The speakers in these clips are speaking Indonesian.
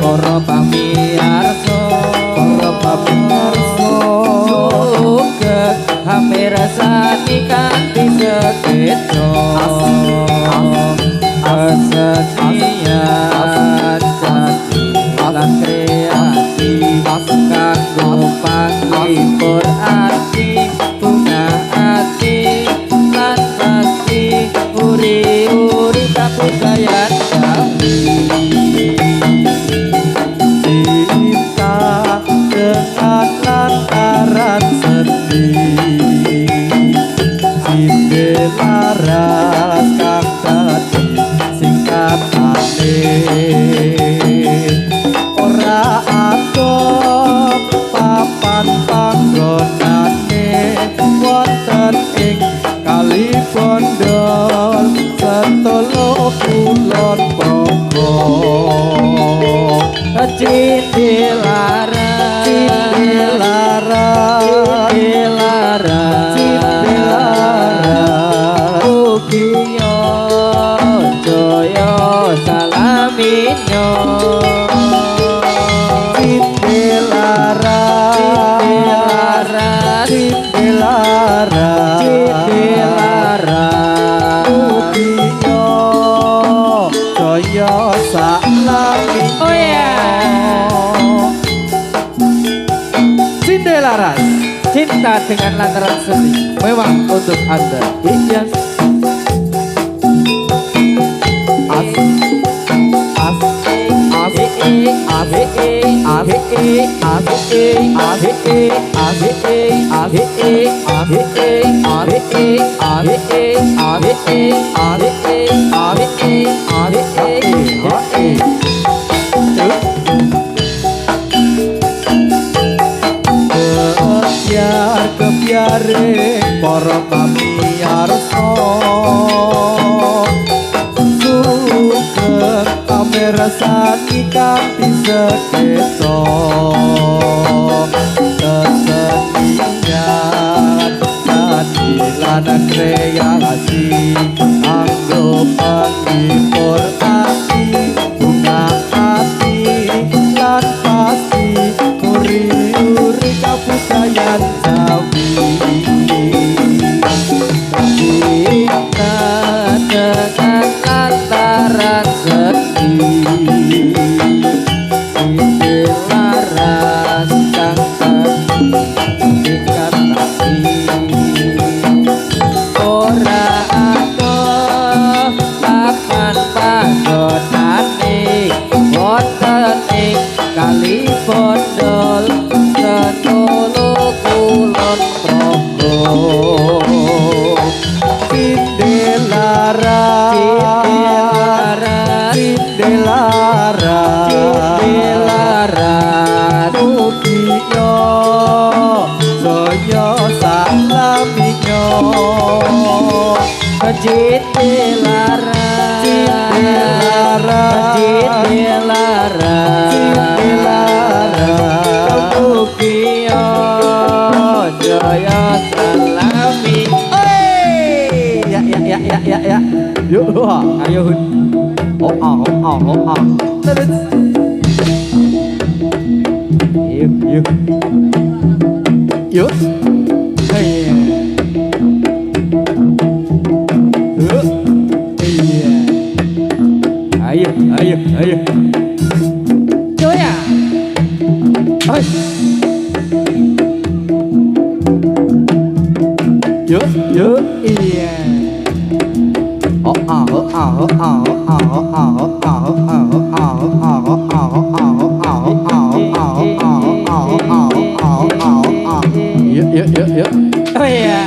para pamirsa sugeng hamirasani kanthi sekeca kesenian jati lan kreasi kanggo panghibur ati bunga ati lan pasti uri-uri kabudayan Jawi dengan lantaran sedih Sindelaras kang dadi singkatane ora adoh papan panggonane wonten ing Kali Bondol Sentolo Kulon Progo Ugiyo Joyo Salaminyo Ugiyo Joyo Salaminyo Sindelaras, cinta dengan lantaran sedih memang untuk Anda. Yes. Kebiare para pamirsa sugeng pamirasani kanthi sekeca kesenian jati lan kreasi anggo panghibur ati bunga ati lan pasti uri-uri kabudayan Jawi kita dengan lantaran sedih Sindelaras kang dadi ora adoh papan panggonane wonten ing Kali Bondol Sentolo Kulon Progo Sindelaras Ugiyo Joyo Salaminyo Sindelaras Ugiyo budaya salami. Ya. Yuk, Ayo Hun. Terus. Yuk. Yuk. Iya. Iya. Ayo. Joya. Oi. Yuk. Iya. Yuk. Oh iya.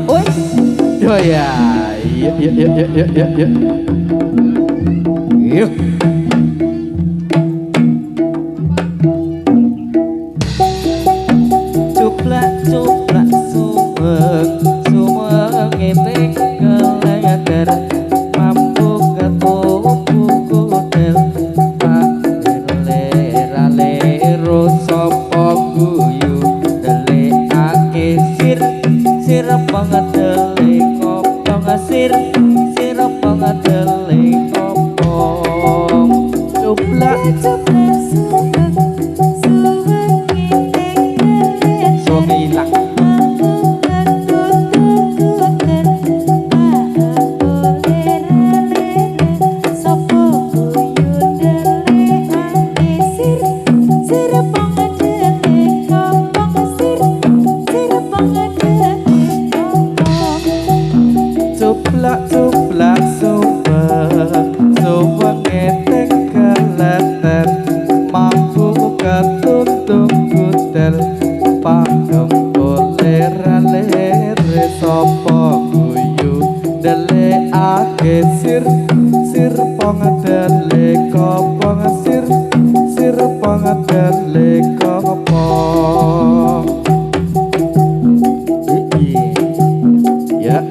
Oi. Oh ya. Yuk. Cuplak sumeng ngepek kelenger mampu ketuku kudel lero sapa guyu delikake sir pangedele kopong sir pangedele kopong cuplak ilang cuplak sumeng ngeteng keleten mampu ketuntung kudel pagem lere sapa guyu delikake sir pangedele kopong sir pangedele kopong ya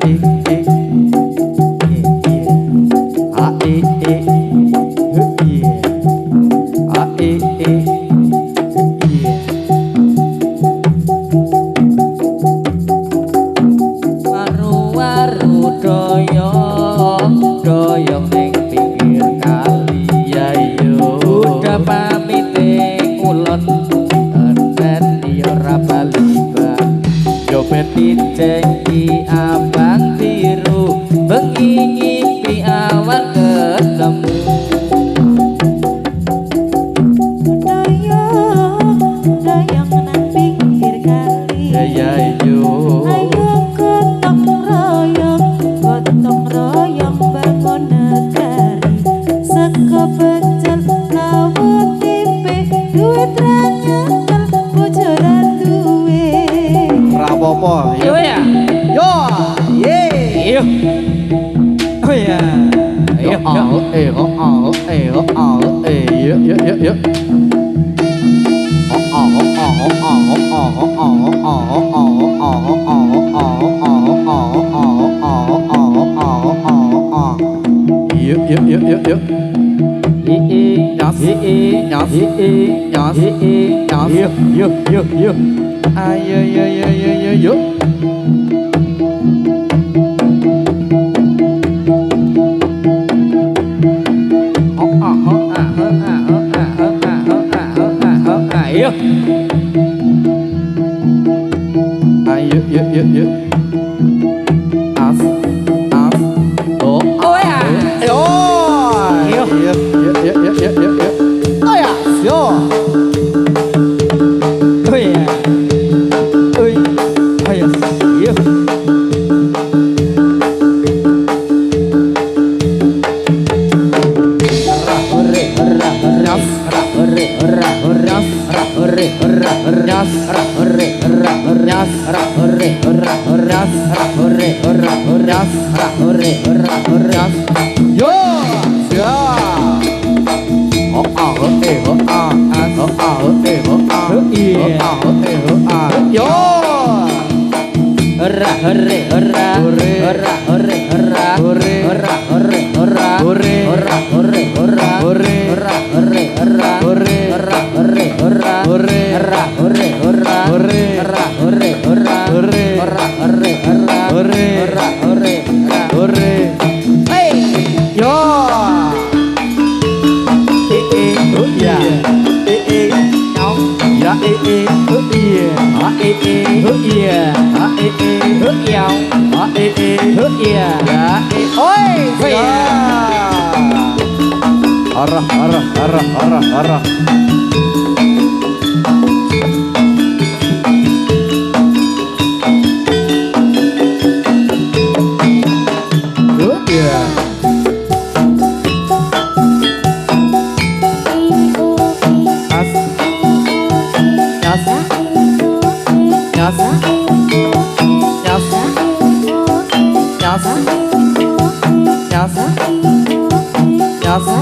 doyong ning pinggir kali ayo udah pamite kulon enten ora baliban yo cengki abang biru bengi ngipi awan ketemu doyong nang pinggir kali ayo gotong royong bangun negari seko pecel lawut tipe duit ranyekel bojoran duwe rapopo yo ya yo yo oh ya yo ayo yuk as oh ya yo oh ya yo oh ya oi ayo yo hurra arah. Good ya. As, nyas, nyas, nyas, nyas, nyas, nyas, nyas, nyas, nyas, yuk.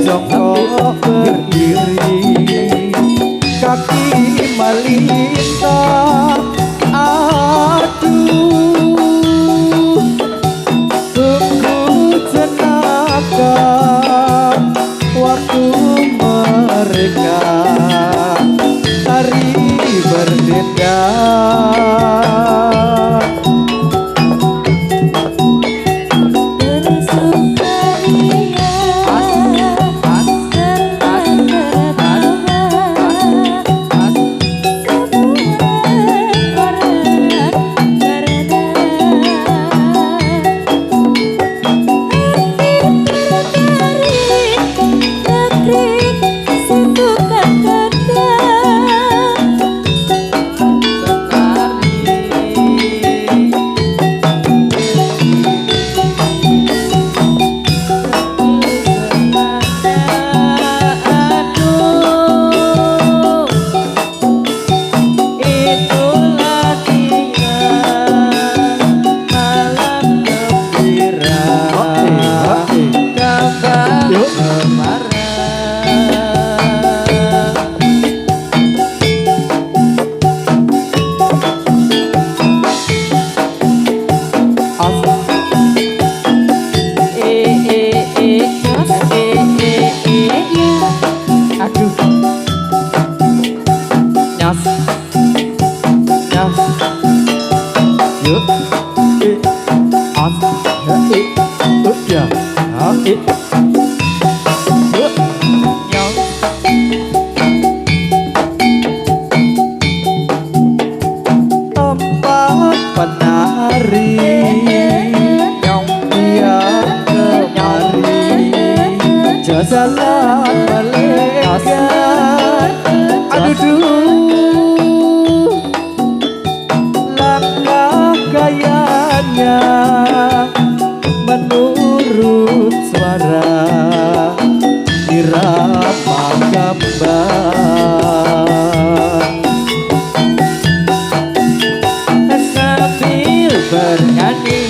Jongkok berdiri, kaki melintang, aduh, tunggu jenaka waktu mereka hari berbeda. Empat penari yang tiap kemari, jalan melekat, aduh, langkah gayanya menurut suara irama gambar. Sambil bernyanyi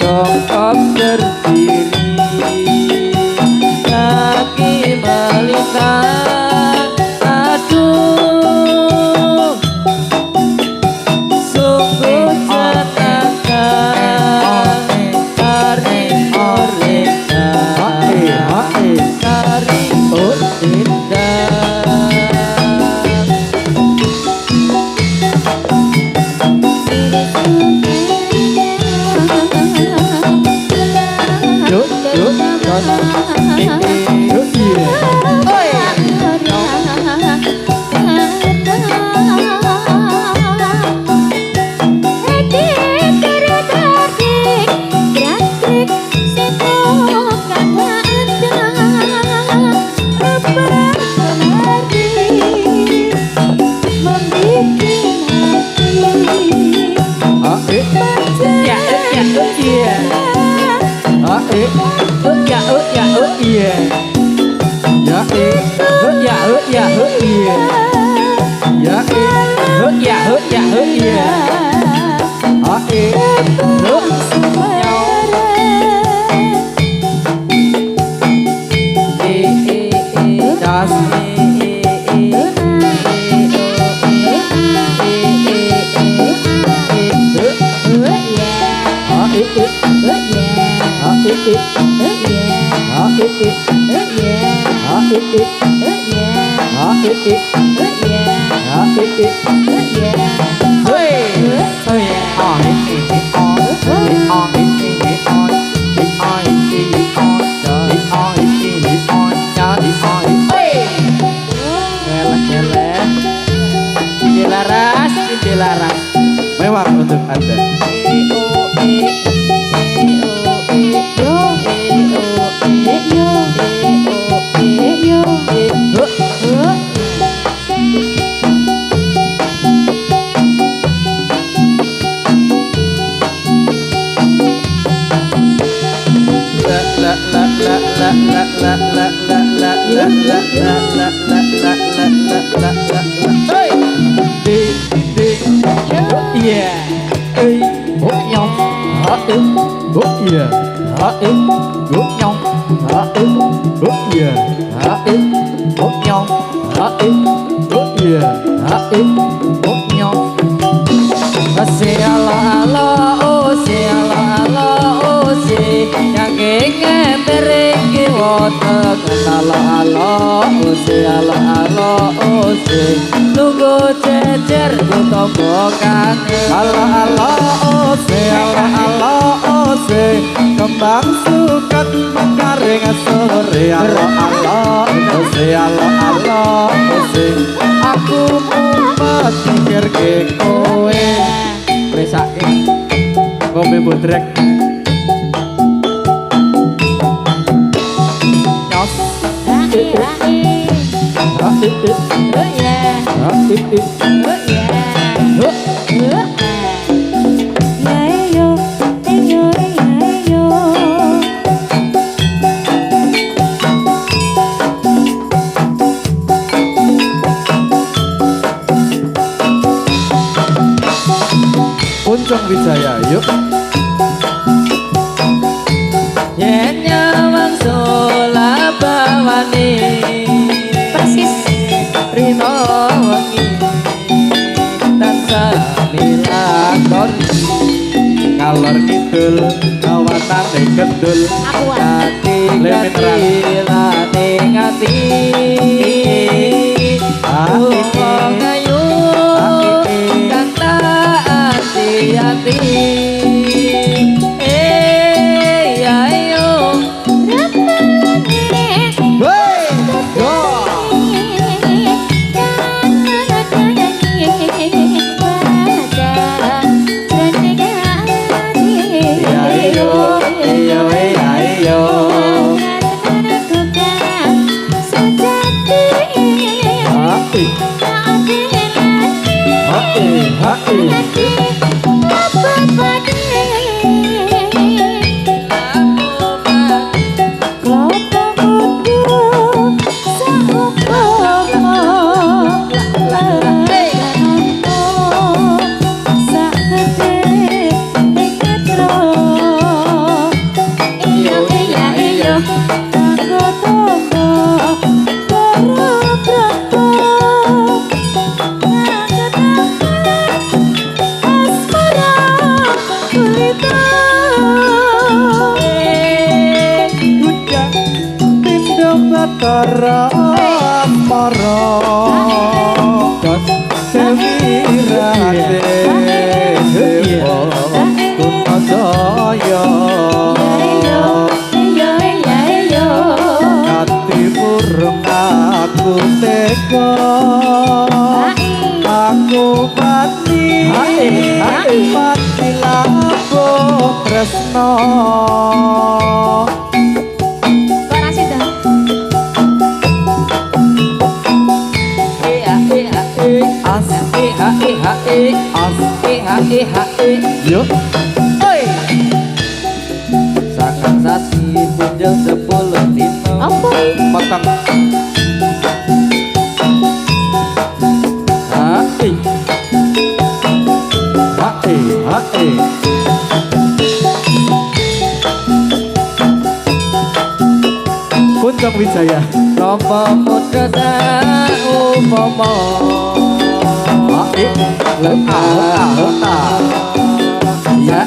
jongkok berdiri, kaki melintang, aduh, sungguh jenaka hari mereka hari indah. Yeah. Dilarang mewah untuk Anda. Lugu jejer kutoko kangen. Allah ose, Allah ose, kembang sukat mekaring sore. Allah ose, aku mumet mikir ke kowe. Presake ngombe bodrek. Nyos. Puncong Wijaya, yuk. Yen nyawang solabawani Persis. Rino wengi tansah milakon Ngalor kidul kawanane gendul. Aku ati Lemeteran. lane ngati wong ayu kanta ati ayo Wey, go. Batara para semirate dewa Kunasaya kati murung aku tega aku mati mati lampuh tresno. Yuk, oi. Sangat sasi punjul 10 dino. Apa? Matang. Hai. Puncak Wijaya. Nopo muda upama Leta. ya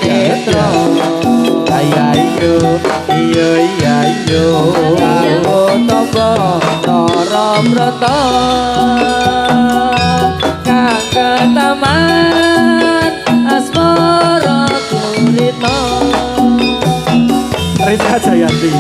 netro ayo iya iya yo karo tangga loro brata kang ketaman asmara kurita Risa Jayanti.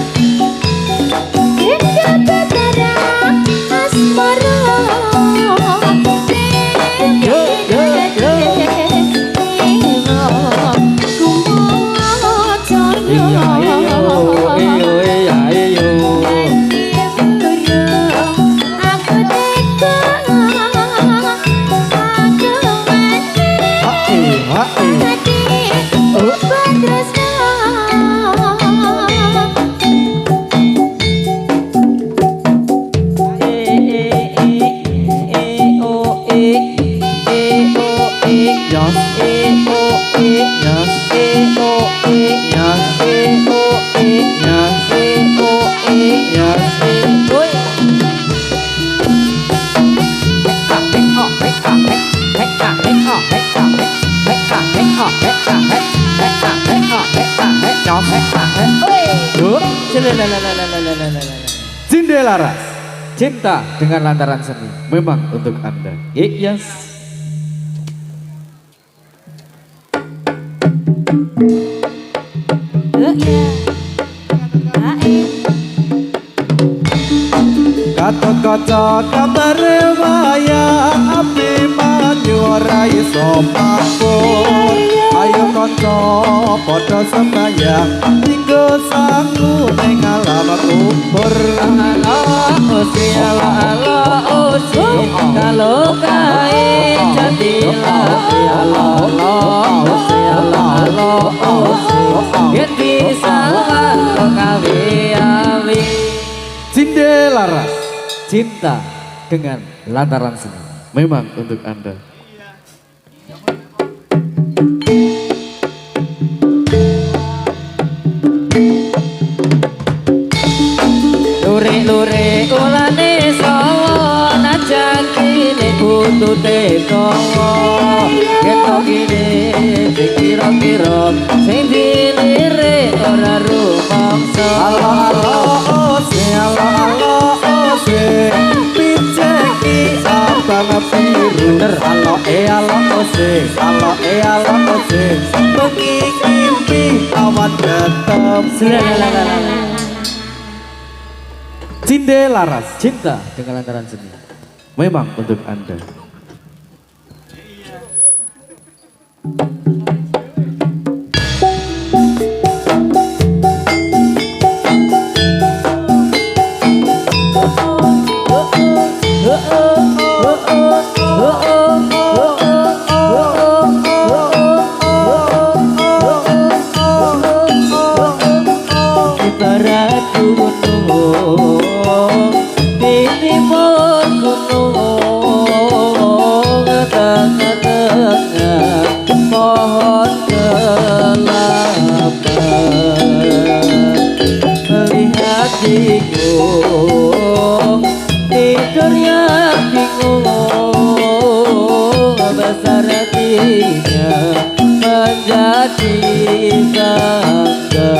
Cinde Laras, cinta dengan lantaran seni memang untuk Anda. Yes. Katut kaca kabar waya api manyurai sopapun. Ayo kaca padha sembayang tinggo sangu ning alam kubur. Osi ala ala osi kalau kae jadilah ala ala osi ala ala osi yen bisa kawe awi. Cinde Laras, cinta dengan lantaran seni memang untuk Anda. Lure ulane sawo najaki butute sawo ketok gini dikira-kira sing dilire ora rumangsa. Halo halo ose, halo halo ose, piceki abang biru. Halo halo ose, halo ose, bengi mimpi awan datang. Cinde Laras, cinta dengan lantaran seni memang untuk Anda. Ibarat gunung di timur gunung tengah-tengah pohon kelapa melihat bingung tidurnya bingung besar hatinya menjadi bangga.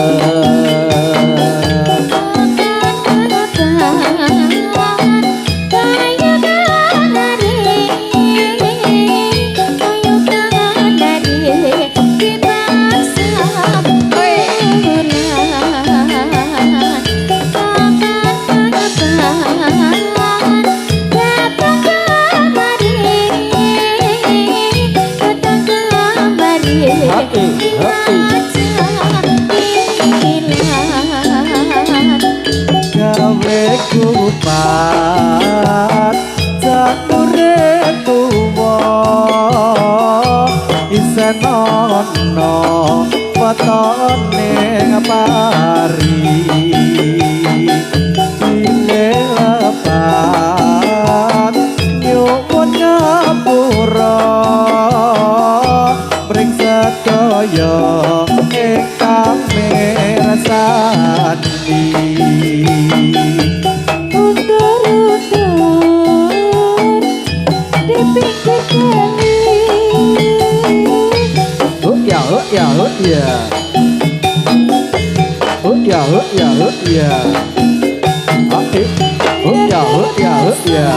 Gawe kupat jathure tuwa isen ana wetone ngapari dile lepat nyuwun ngapura bring sedaya ingkang mirsani. ya ya ya. Ae ya ya.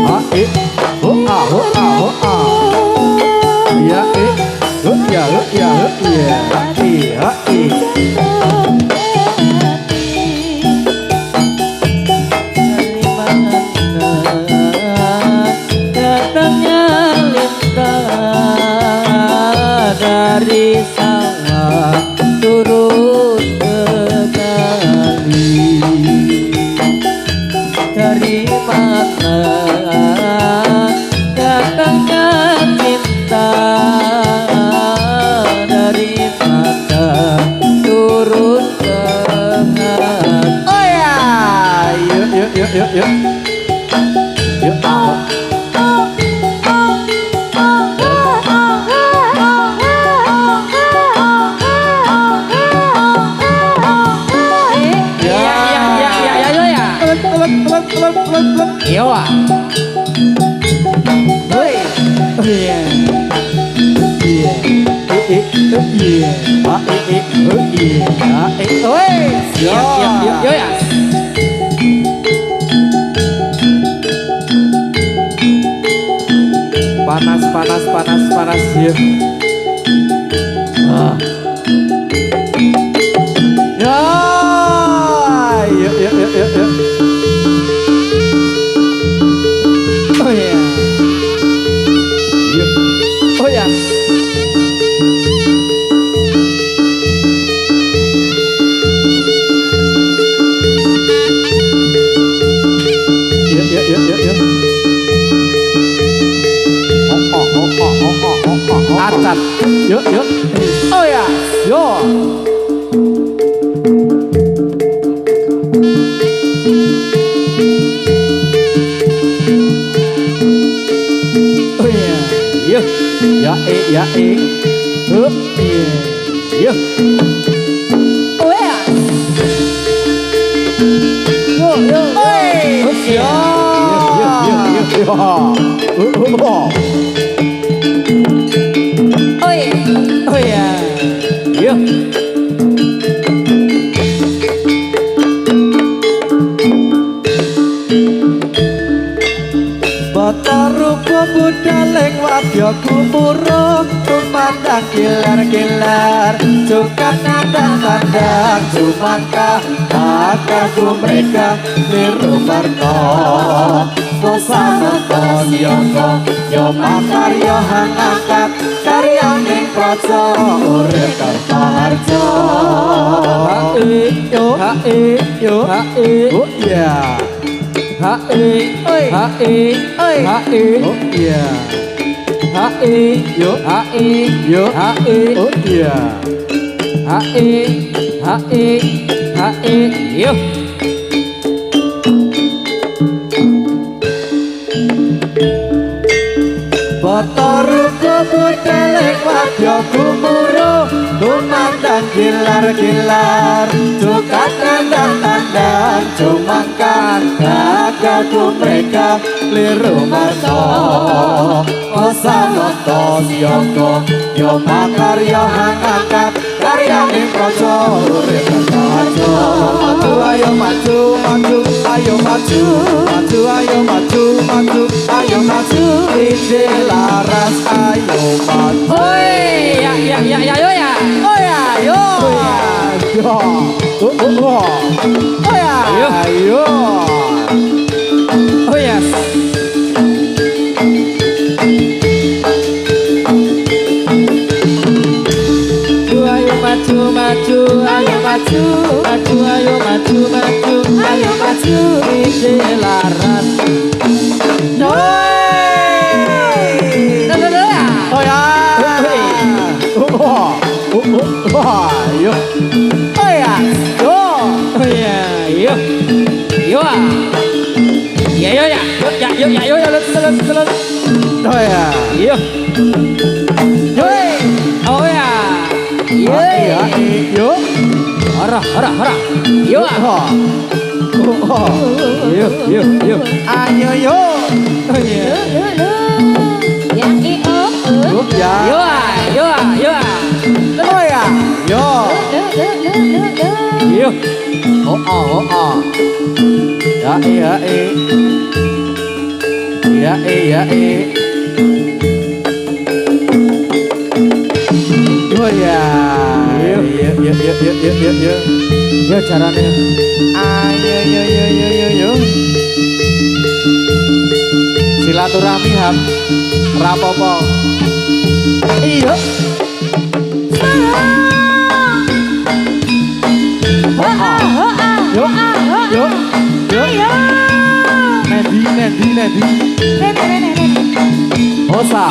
Ae ya ya ya. Ae. Dari mana datangnya lintang dari sawah turun ke kali. Dari mana datangnya cinta, dari mata turun ke hati. Oh ya, yuk. Yuk, Iya wah. Woi. Iya. Iya. Iya. Woi. Yo ya. Panas ya. Ya. Yuk. Oh ya. Yuk. Oh ya. Yuk. Acat. Yuk. Oh ya. Yo. Oh ya. Yuk. Ya. Hup. Yuk. Oh ya. Yo. Yo. Oh ya. Yuk. Rupa budaleng wadya kumuro tumandang kilar-kilar sukan nandang-nandang sumangka akaku mereka liru marto Sosana yoko yo makaryo hangangkat karya ning praja urip Kartoharjo. Yo. Oh yeah. Hae, oh iya. Yo, oh iya. Yo. Batoru kebuteleng wadya kumuro tumandang kilar-kilar sukat nandang-nandang cumangkan gagaku mereka liru marto osanoto yoko yo makarya hangangkat karya ning praja urip Kartoharjo. Maju ayo maju ide laras ayo maju. Oi, ya. Oh ya, yo. Oh ya, yo. Oh ya. Ayo maju ide laras. Oh ya. Yo. Oh ya. Yo. Oh ya. Yo. Yo. Ya. Telan. Oh ya. Yo. Yo. Oh ya. Yo. Hara. Yo. Yo. Ayo yo. Oh ya. Yo. Oh ya. Yo. Oh oh oh oh. Ya iya ya iya oh ya Ya caranya. Ayo silaturahmi ham rapopo iya yuk Nedi Hosa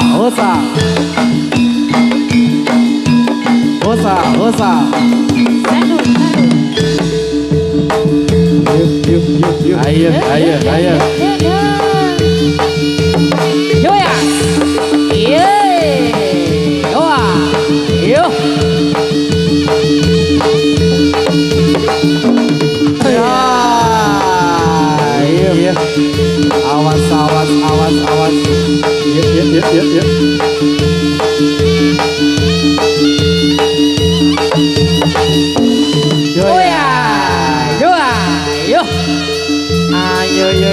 ayo Yo ya. Yo. Iya. Awas. Yuk. Yo ya. Yo. Ayo. Yo.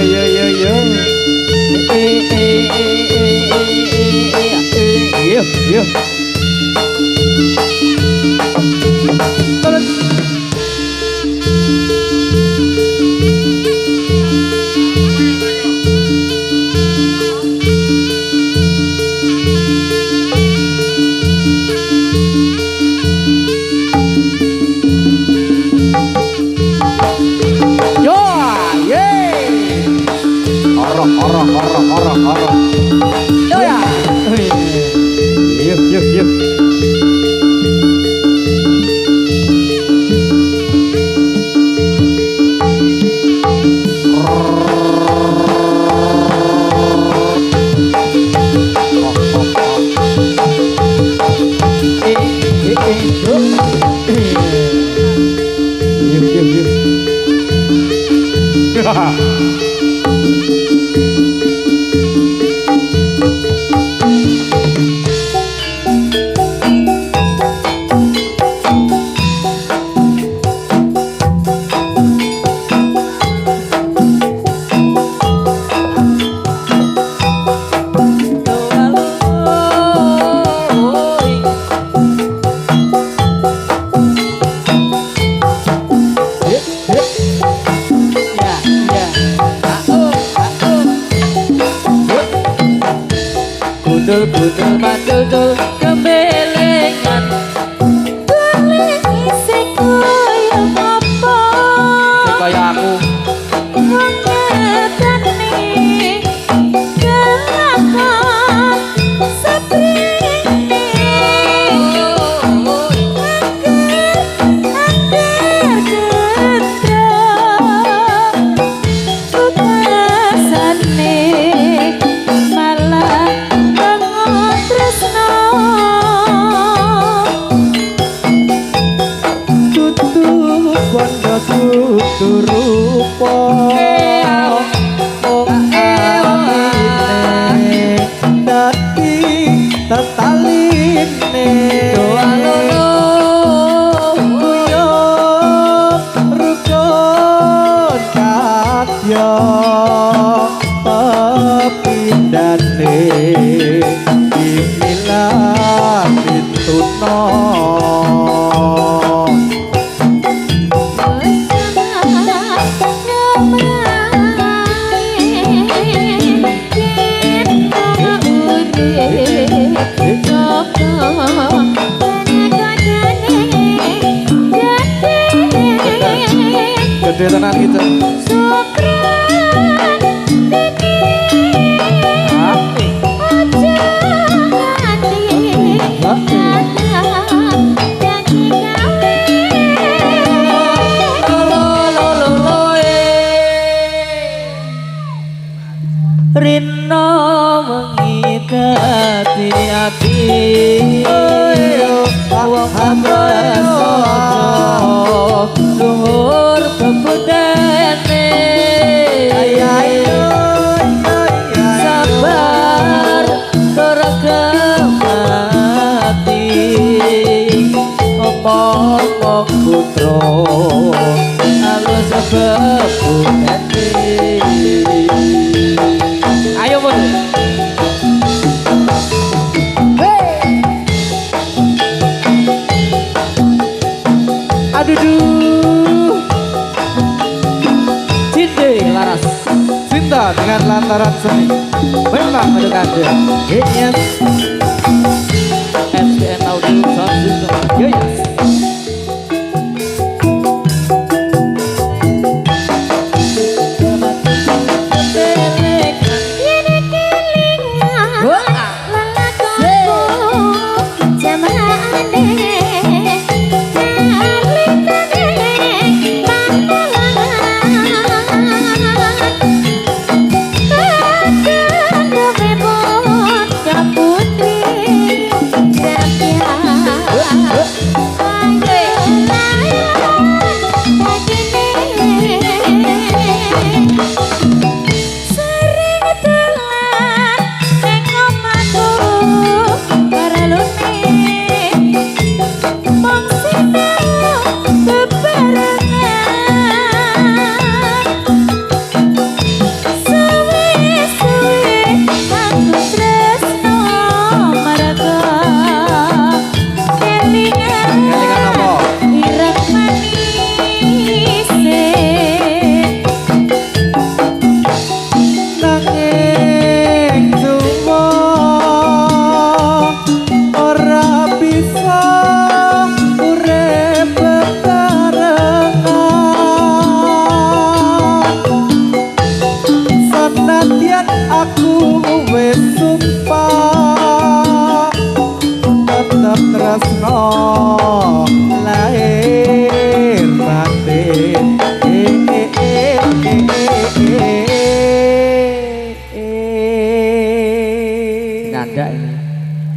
Orang. Yo ya. Yuk. Kudul bandul kebelengan Boleh isi koyo apa Kayak aku Ngetan nih Kelakon Sepini Angger gendro Kupasane malah bangun tresno tutu bondo tutu rupa amine dadi tetaline doa lolo kuyup rukun kadya pepindane bismillah pituno gede tenan gitu Rino mengikati hati Wong ambaso luhur bebudene sabar keregemati omong putra lantaran seni memang untuk Anda. Yes. SDN Audio Sound System. Yes.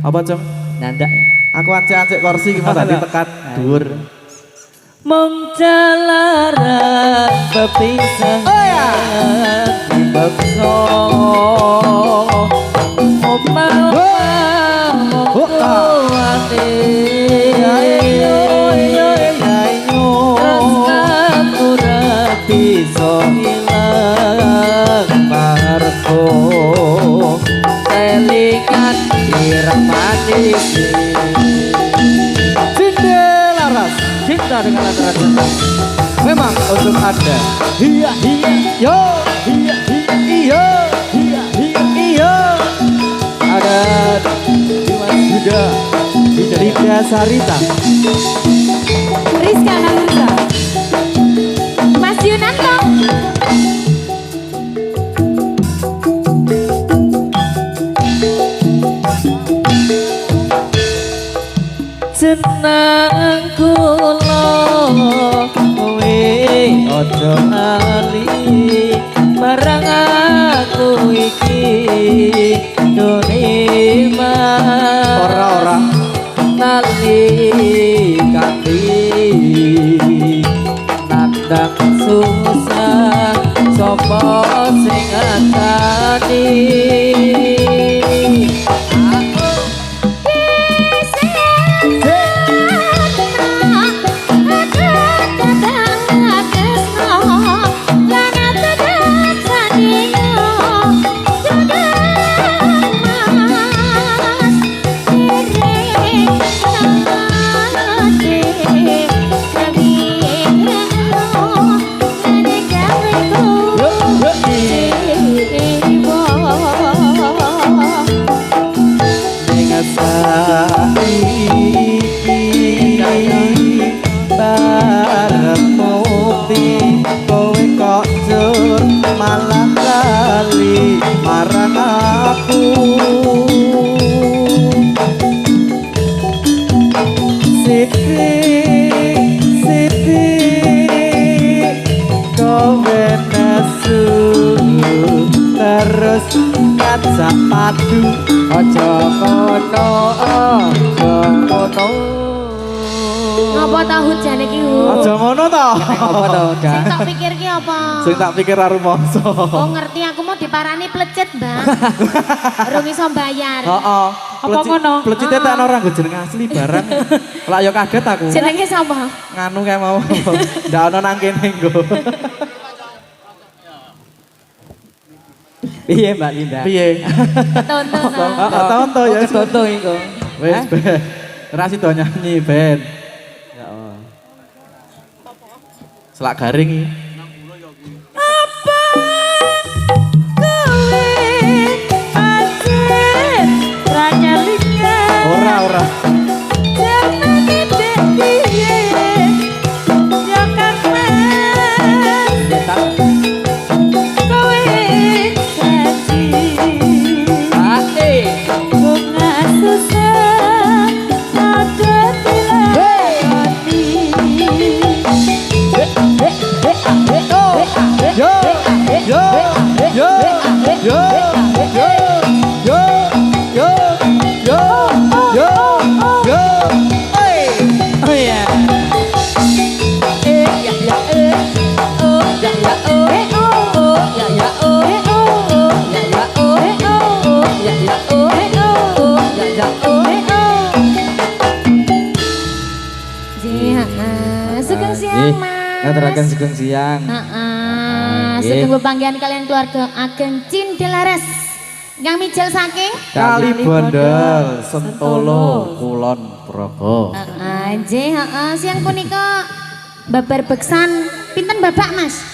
Apa Cung? Nanda. Aku ancek kursi gimana tadi tekat dur. Mong jalaran bepisah. Oh ya. Dibekso. Omah mong kuwate. Ayo Rasaku ra bisa ilang marko. Selingan ireng manis. Jendela ras cinta dengan lantaran cinta memang untuk Anda. Iya yo, iya iyo, iya. Ada Dimas Yuda, Rida Sarita, Rizka Nurza, Mas Yunanto. Senang kula kowe aja ali marang aku iki done ora nali kati nandang susah sapa sing ngatani marang aku Siti kowe nesu terus ngajak padu aja ngono Ngapa ta hujane iki hu? aja ngono to apa to Sing tak pikir ki apa? sing tak pikir karo mongso Oh ngerti aku mau diparani plecet, Mbak. Rung iso bayar. heeh Apa ngono? plecite tak ana ora nggo jeneng asli barang lah yo kaget aku Jenenge sapa? nganu kayak mau ndak ono nang kene nggo piye Mbak Linda piye Tonton. tak tahu to ya tonton iku wis ben ora sido nyanyi ben ya Allah selak garing iki Kowe jauh. Sugeng siang Mas. Ngaturaken sugeng siang. Sugeng bebanggian kalian keluarga Ageng Cindelares. Kang Mijel saking Kali Bondol, Sentolo, Kulon, Progo. Nggih, siang punika babar beksan pinten babak Mas?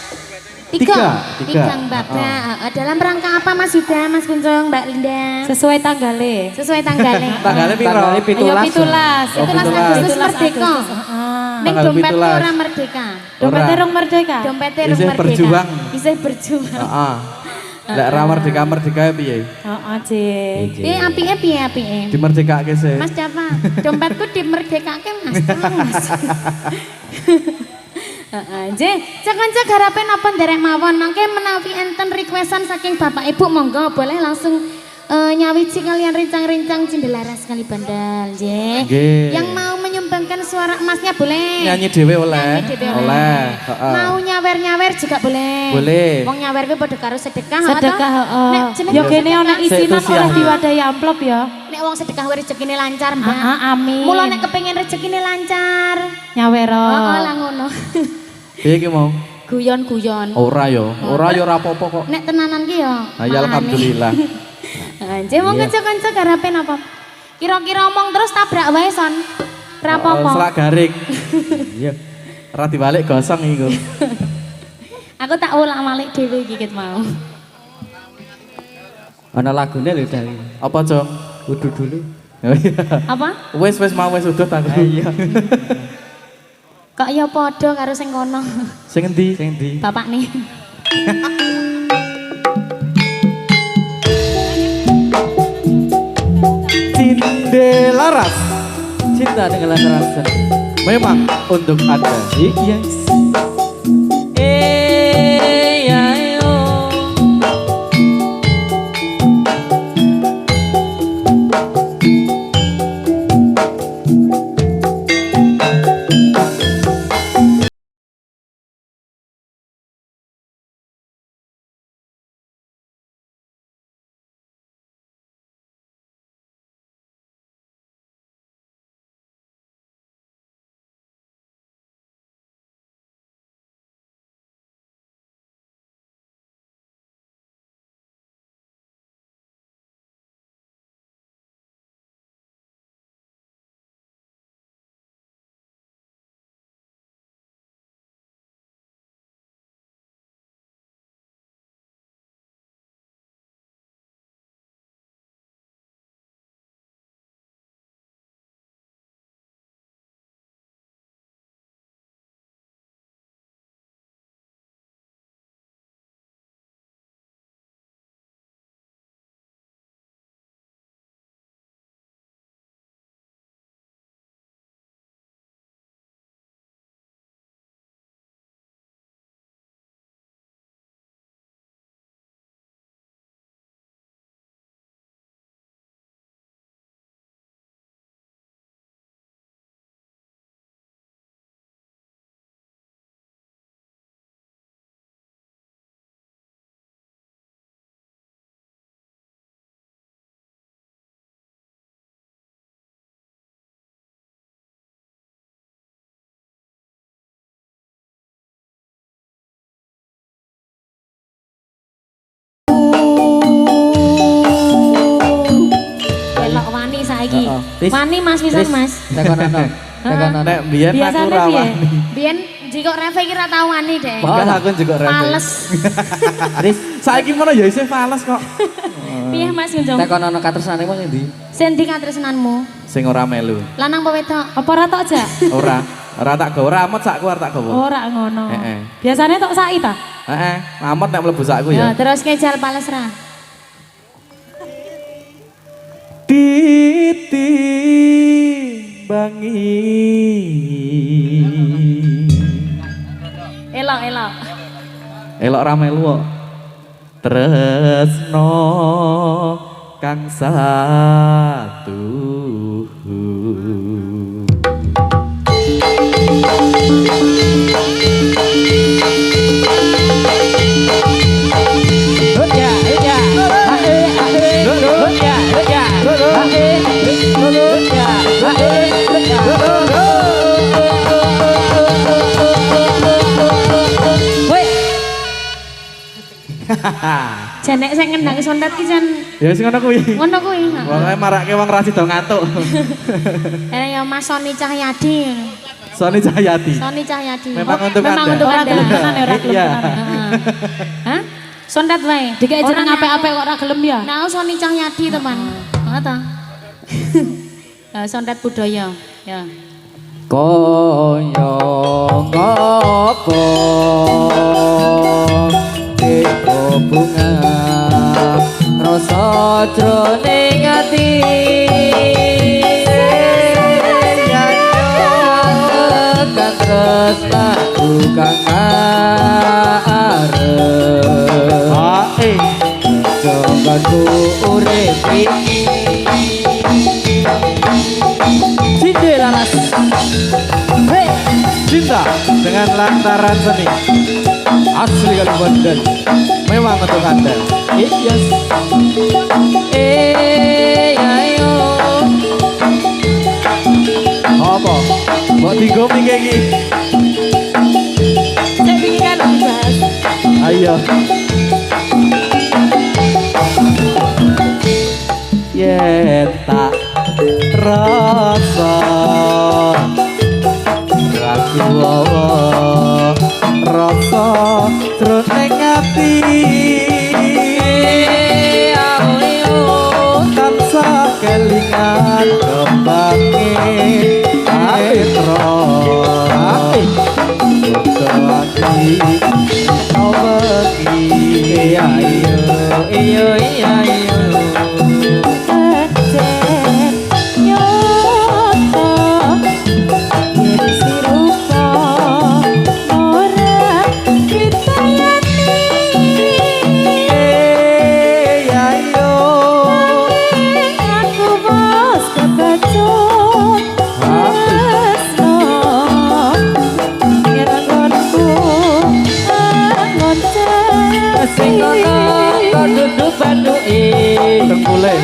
Tiga. Tiga babak. Dalam rangka apa Mas Yuda, Mas Kuncung, Mbak Linda? Sesuai tanggale. Sesuai tanggale. Tanggalnya piro? Ayo 17. 17 Agustus merdeka. Ning Tanggal dompetku 17. ora merdeka. Dompet rong merdeka. Dompetnya rung Isih merdeka. berjuang. Isih berjuang. Heeh. Lek ra merdeka piye? Heeh, Cik. Piye apike? Dimerdekake sih. Mas Java, dompetku dimerdekake Mas. Tolong Mas. Heeh, cek garape napa nderek mawon mangke menawi enten requestan saking Bapak Ibu monggo boleh langsung nyawiji kalian rincang-rincang Cindelaras kali Bandal, Nggih. Yang mau menyumbangkan suara emasnya boleh. Nyanyi dhewe oleh. Nyanyi dhewe Oleh. Heeh. Mau nyawer-nyawer juga boleh. Boleh. Wong nyawer kuwi padha karo sedekah. Sedekah, Nek jenenge Yo kene ana isinan Terus ya. oleh diwadahi amplop ya. Nek wong sedekah kuwi rezekine lancar, Mbak. Amin. Mula nek kepengin rezekine lancar. Nyawer. Heeh, lah ngono. Piye ki mau? Guyon-guyon. Ora yo ora apa-apa kok. Nek tenanan ki ya. Ya alhamdulillah. Anjir wong kanca-kanca garepe napa? Kira-kira omong terus tabrak wae son. Ora apa-apa. Selak garing. Iya. Ora dibalik gosong iku. Aku tak ulang malik dhewe iki ket mau. Ana lagune lho dari. Apa, Jong? Kudu dulu. Apa? Wis mau wis udut aku. Iya. Kok ya padha karo sing kono. Sing endi? Sing ndi? Bapak nih. Cindelaras Cinta dengan lantaran seni. memang untuk Anda. Yes. Ayo. Elok wani saiki. Ris. Wani Mas pisan Ris, Mas. tekonono. Tekonono. Nek biyen aku Biasane ra piye? wani. Biyen jika Reva iki ra tau wani deh. Kan aku juga rene. Males. Ris, Saiki ngono ya isih fales kok. Piye Mas Gunjung? tekonono katresnane wong endi? Sendi katresnanmu? Sing ora melu. Lanang apa wedok? Apa ora tok aja? Ora tak gawe, ora amat sakku arep tak gawe. Ora ngono. Heeh. Biasane tok sai ta? Heeh, amat nek mlebu sakku Ya, ya. terus kejal pales ra. Ditimbangi. Elok, elok. Elok ra melu kok. Tresno kang satu. Hut ya, hut ya. Hae, hae. Hut ya, hut ya. Hae. Janek sing ngendang sondat ki jan Ya sing ngono kuwi. ngono kuwi. Pokoke marake wong ra sida ngantuk. Ya Mas Sony Cahyadi. Sony Cahyadi. Sony Cahyadi. Memang untuk Memang Anda. untuk Ora Anda. gelem tenan ya, ora gelem Iya. tenan. Hah? Sondat wae. Dikek Ora jeneng nek apik-apik kok ora gelem ya. Nah, Sony Cahyadi teman. Ngono ta? Sondat budaya. Ya. Koyo ngopo Eko bunga Rasa jroning ati Tekan tresnaku kang arep Hae. Jogoku urip iki Cinde laras Hei Cinta dengan lantaran seni. Asli Kalimantan Memang untuk Anda. Yes ayo Apa? Mbok digomi kayak gini. Saya pikir kan dibahas. Ayo. Yen tak rasa ragu wawa rasa jroning ati ayo tansah kelingan kembange aetro ati aweki ayo iyo ayo sing kono kok duduk banduke tengkule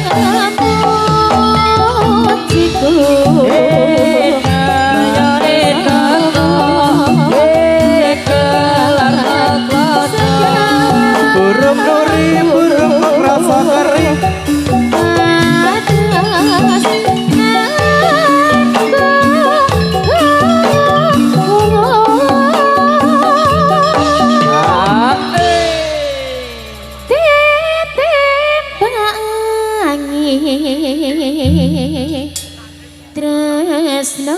burung nuri burung rasa kering Tresno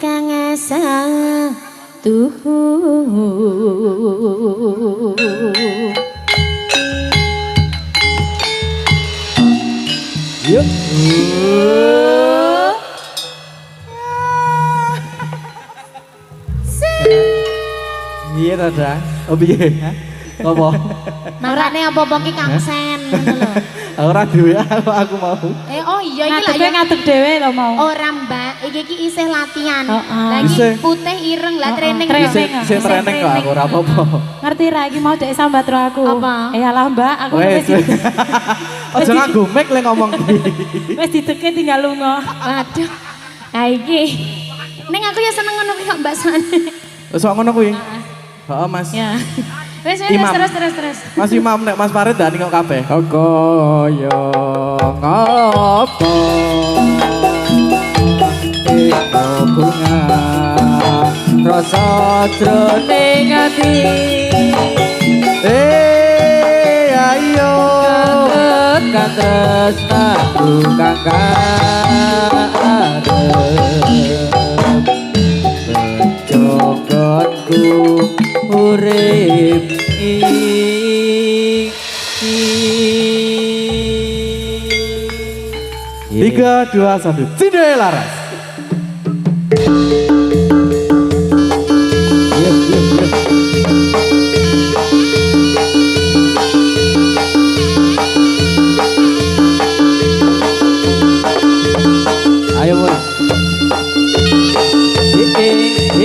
kang asal tuhu yuk iya ada oh piye apa marane apa-apa ki Kang Sen ngono lho. ora dhewe aku mau Oh iya iki Ngadeg lah ya ngadeg dhewe lho mau. ora Mbak, iki isih latihan. Heeh. Lah iki Isih. putih ireng lah training. Training. sing treneng kok aku ora apa-apa Ngerti ra iki mau dek sambat ro aku. Apa? Alah Mbak, aku wes wis aja nganggo mic le ngomong iki wis dideke tinggal lunga. Waduh. Lah iki. Ning aku ya seneng ngono kok Mbak Sane. wis kok ngono kuwi heeh Mas Ya. Wis Imam. terus. Mas Imam nek Mas Farid dah ningok kabeh koyo ngopo Eko bunga rasa jroning ati ayo tekan tresnaku kang arep jogonku urip iki 3, 2, 1 Cinde laras ayo boy yuk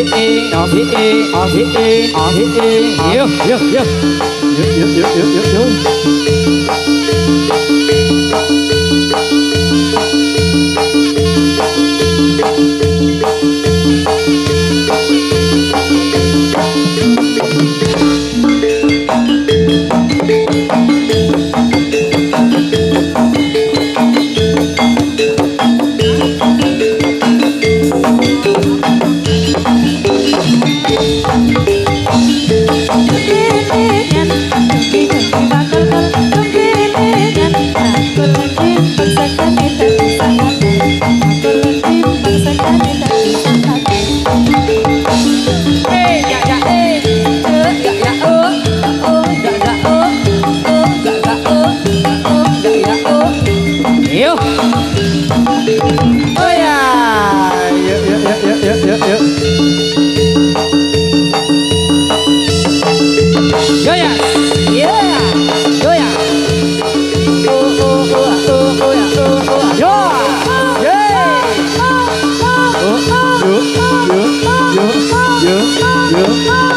Yuk.